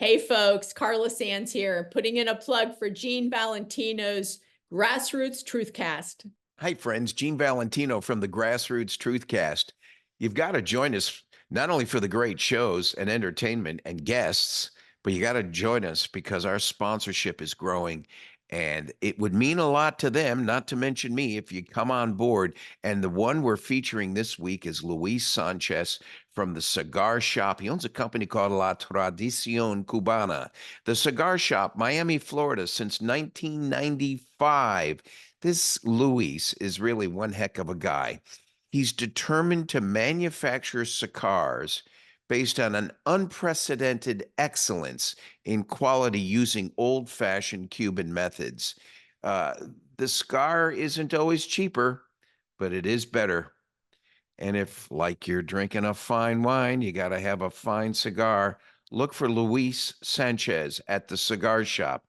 Hey folks, Carla Sands here, putting in a plug for Gene Valentino's Grassroots Truthcast. Hi, friends. Gene Valentino from the Grassroots Truthcast. You've got to join us not only for the great shows and entertainment and guests, but you got to join us because our sponsorship is growing. And it would mean a lot to them, not to mention me, if you come on board. And the one we're featuring this week is Luis Sanchez from the Cigar Shop. He owns a company called La Tradicion Cubana. The Cigar Shop, Miami, Florida, since 1995. This Luis is really one heck of a guy. He's determined to manufacture cigars based on an unprecedented excellence in quality using old-fashioned Cuban methods. The cigar isn't always cheaper, but it is better. And if, like you're drinking a fine wine, you got to have a fine cigar, look for Luis Sanchez at the Cigar Shop.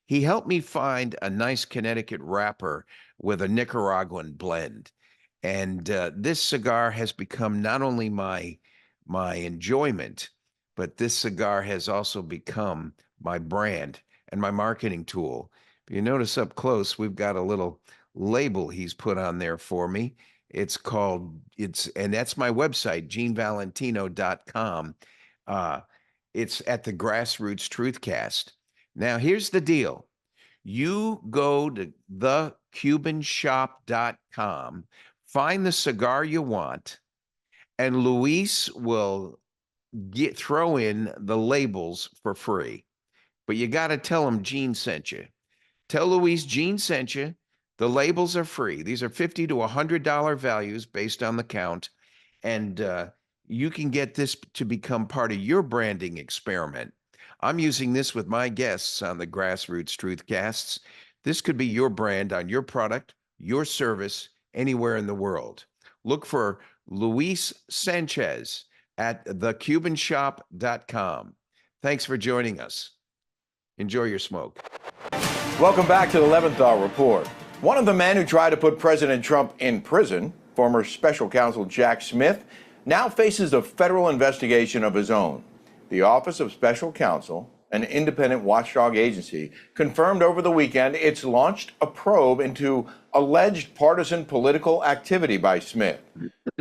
He helped me find a nice Connecticut wrapper with a Nicaraguan blend. And this cigar has become not only my enjoyment, but this cigar has also become my brand and my marketing tool. If you notice up close, we've got a little label he's put on there for me. And that's my website, genevalentino.com. It's at the Grassroots Truthcast. Now, here's the deal. You go to thecubanshop.com, find the cigar you want, and Luis will throw in the labels for free. But you got to tell him Gene sent you. Tell Luis Gene sent you. The labels are free. These are $50 to $100 values based on the count. And you can get this to become part of your branding experiment. I'm using this with my guests on the Grassroots Truthcasts. This could be your brand on your product, your service, anywhere in the world. Look for Luis Sanchez at thecubanshop.com. Thanks for joining us. Enjoy your smoke. Welcome back to the Leventhal Report. One of the men who tried to put President Trump in prison, former special counsel Jack Smith, now faces a federal investigation of his own. The Office of Special Counsel, an independent watchdog agency, confirmed over the weekend it's launched a probe into alleged partisan political activity by Smith.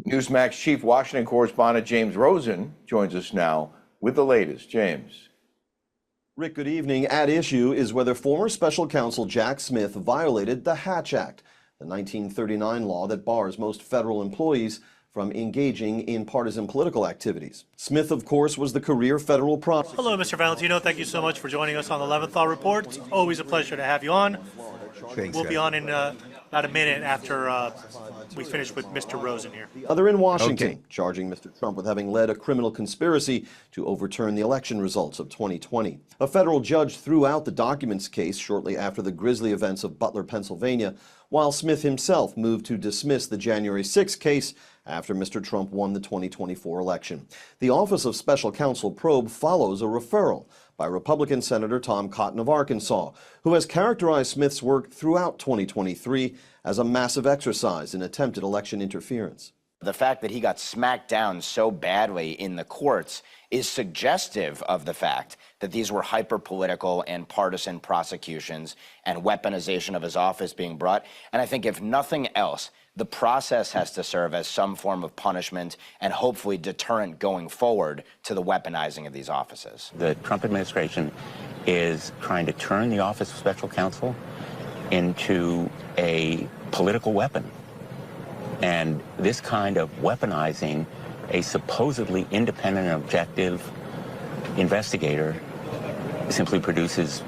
Newsmax chief Washington correspondent James Rosen joins us now with the latest. James. Rick, good evening. At issue is whether former special counsel Jack Smith violated the Hatch Act, the 1939 law that bars most federal employees from engaging in partisan political activities. Smith, of course, was the career federal prosecutor. Hello, Mr. Valentino. Thank you so much for joining us on the Leventhal Report. It's always a pleasure to have you on. Thanks, we'll be on in about a minute after we finish with Mr. Rosen here. The other in Washington, charging Mr. Trump with having led a criminal conspiracy to overturn the election results of 2020. A federal judge threw out the documents case shortly after the grisly events of Butler, Pennsylvania, while Smith himself moved to dismiss the January 6 case after Mr. Trump won the 2024 election. The Office of Special Counsel probe follows a referral by Republican Senator Tom Cotton of Arkansas, who has characterized Smith's work throughout 2023 as a massive exercise in attempted election interference. The fact that he got smacked down so badly in the courts is suggestive of the fact that these were hyper-political and partisan prosecutions and weaponization of his office being brought. And I think if nothing else, the process has to serve as some form of punishment and hopefully deterrent going forward to the weaponizing of these offices. The Trump administration is trying to turn the Office of Special Counsel into a political weapon. And this kind of weaponizing a supposedly independent and objective investigator simply produces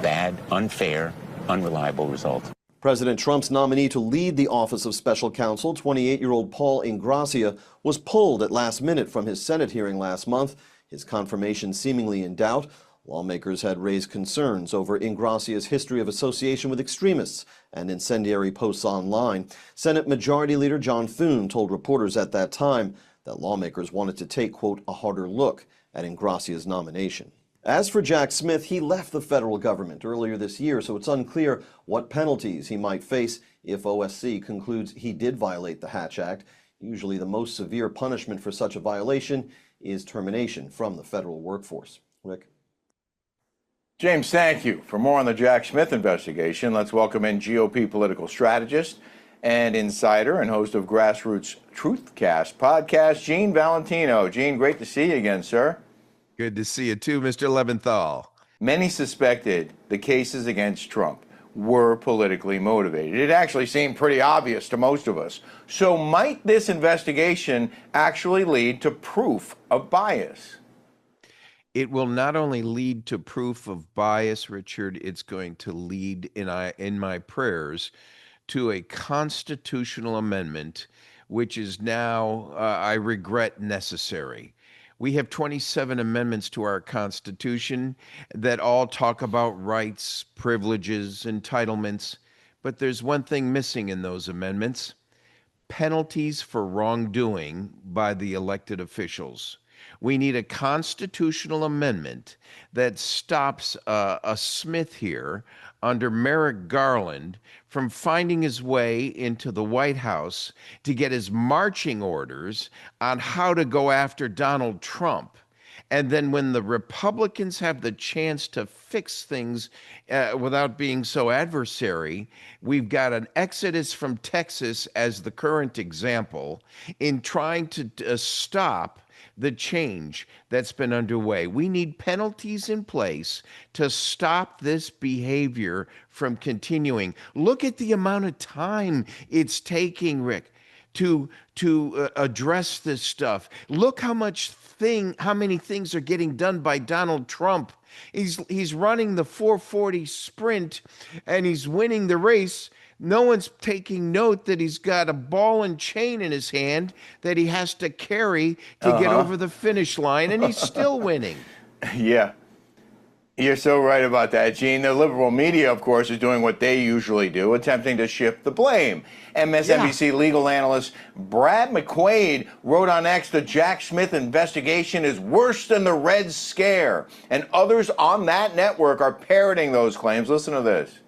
bad, unfair, unreliable results. President Trump's nominee to lead the Office of Special Counsel, 28-year-old Paul Ingrassia, was pulled at last minute from his Senate hearing last month, his confirmation seemingly in doubt. Lawmakers had raised concerns over Ingrassia's history of association with extremists and incendiary posts online. Senate Majority Leader John Thune told reporters at that time that lawmakers wanted to take, quote, a harder look at Ingrassia's nomination. As for Jack Smith, he left the federal government earlier this year, so it's unclear what penalties he might face if OSC concludes he did violate the Hatch Act. Usually the most severe punishment for such a violation is termination from the federal workforce. Rick? James, thank you. For more on the Jack Smith investigation, let's welcome in GOP political strategist and insider and host of Grassroots Truthcast podcast, Gene Valentino. Gene, great to see you again, sir. Good to see you too, Mr. Leventhal. Many suspected the cases against Trump were politically motivated. It actually seemed pretty obvious to most of us. So might this investigation actually lead to proof of bias? It will not only lead to proof of bias, Richard, it's going to lead, in my prayers, to a constitutional amendment, which is now, I regret, necessary. We have 27 amendments to our Constitution that all talk about rights, privileges, entitlements, but there's one thing missing in those amendments: penalties for wrongdoing by the elected officials. We need a constitutional amendment that stops a Smith here under Merrick Garland from finding his way into the White House to get his marching orders on how to go after Donald Trump. And then when the Republicans have the chance to fix things without being so adversary, we've got an exodus from Texas as the current example in trying to stop the change that's been underway. We need penalties in place to stop this behavior from continuing. Look at the amount of time it's taking, Rick, to address this stuff. Look how many things are getting done by Donald Trump. He's running the 440 sprint and he's winning the race. No one's taking note that he's got a ball and chain in his hand that he has to carry to get over the finish line, and he's still winning. Yeah. You're so right about that, Gene. The liberal media, of course, is doing what they usually do, attempting to shift the blame. MSNBC legal analyst Brad McQuaid wrote on X, the Jack Smith investigation is worse than the Red Scare. And others on that network are parroting those claims. Listen to this.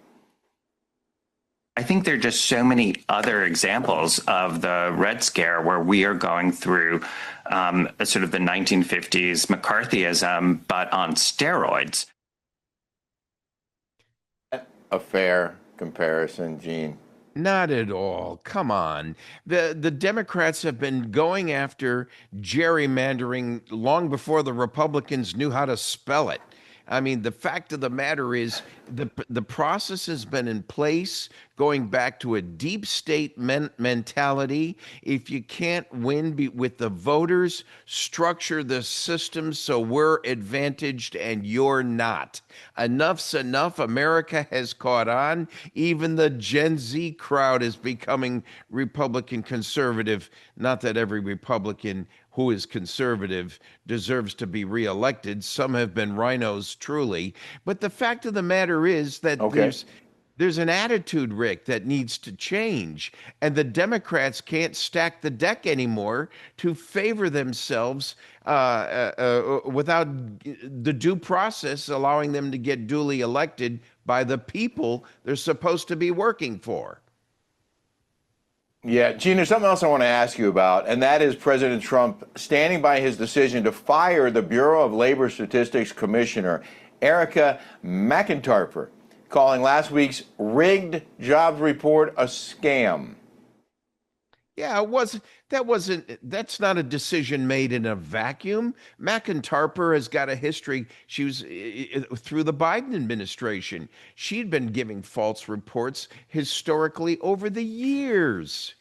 I think there are just so many other examples of the Red Scare where we are going through sort of the 1950s McCarthyism, but on steroids. A fair comparison, Gene. Not at all. Come on. The Democrats have been going after gerrymandering long before the Republicans knew how to spell it. I mean, the fact of the matter is the process has been in place going back to a deep state mentality. If you can't win with the voters, structure the system so we're advantaged and you're not. Enough's enough. America has caught on. Even the Gen Z crowd is becoming Republican conservative. Not that every Republican who is conservative deserves to be reelected. Some have been rhinos, truly. But the fact of the matter is that there's an attitude, Rick, that needs to change. And the Democrats can't stack the deck anymore to favor themselves without the due process allowing them to get duly elected by the people they're supposed to be working for. Yeah, Gene, there's something else I want to ask you about, and that is President Trump standing by his decision to fire the Bureau of Labor Statistics Commissioner, Erica McIntyre, calling last week's rigged jobs report a scam. Yeah, that's not a decision made in a vacuum. McIntyre has got a history. She was through the Biden administration. She'd been giving false reports historically over the years.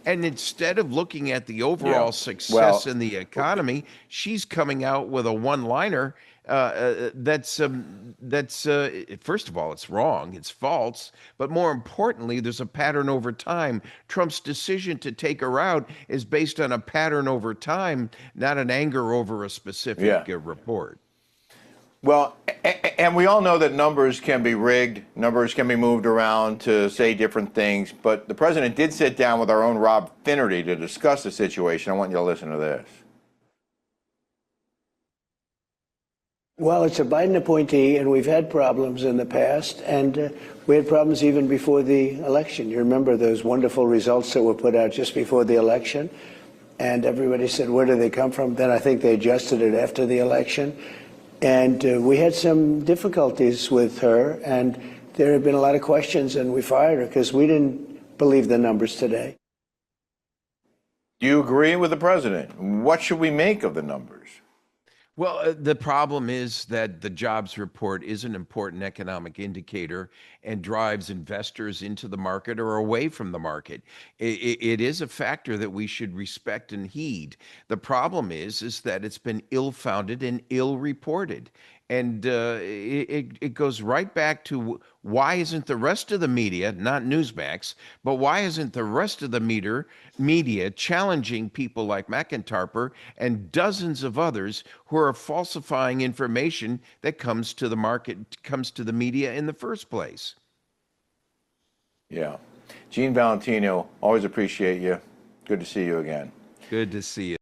And instead of looking at the overall success in the economy, she's coming out with a one-liner that's first of all, it's wrong, it's false, but more importantly, there's a pattern over time. Trump's decision to take her out is based on a pattern over time, not an anger over a specific report. Well, and we all know that numbers can be rigged, numbers can be moved around to say different things, but the president did sit down with our own Rob Finnerty to discuss the situation. I want you to listen to this. Well, it's a Biden appointee, and we've had problems in the past, and we had problems even before the election. You remember those wonderful results that were put out just before the election, and everybody said, where do they come from? Then I think they adjusted it after the election. And we had some difficulties with her, and there have been a lot of questions, and we fired her because we didn't believe the numbers today. Do you agree with the president? What should we make of the numbers? Well, the problem is that the jobs report is an important economic indicator and drives investors into the market or away from the market. It is a factor that we should respect and heed. The problem is that it's been ill-founded and ill-reported. And it goes right back to why isn't the rest of the media, not Newsmax, but why isn't the rest of the media challenging people like McIntyre and dozens of others who are falsifying information that comes to the market, comes to the media in the first place? Yeah. Gene Valentino, always appreciate you. Good to see you again. Good to see you.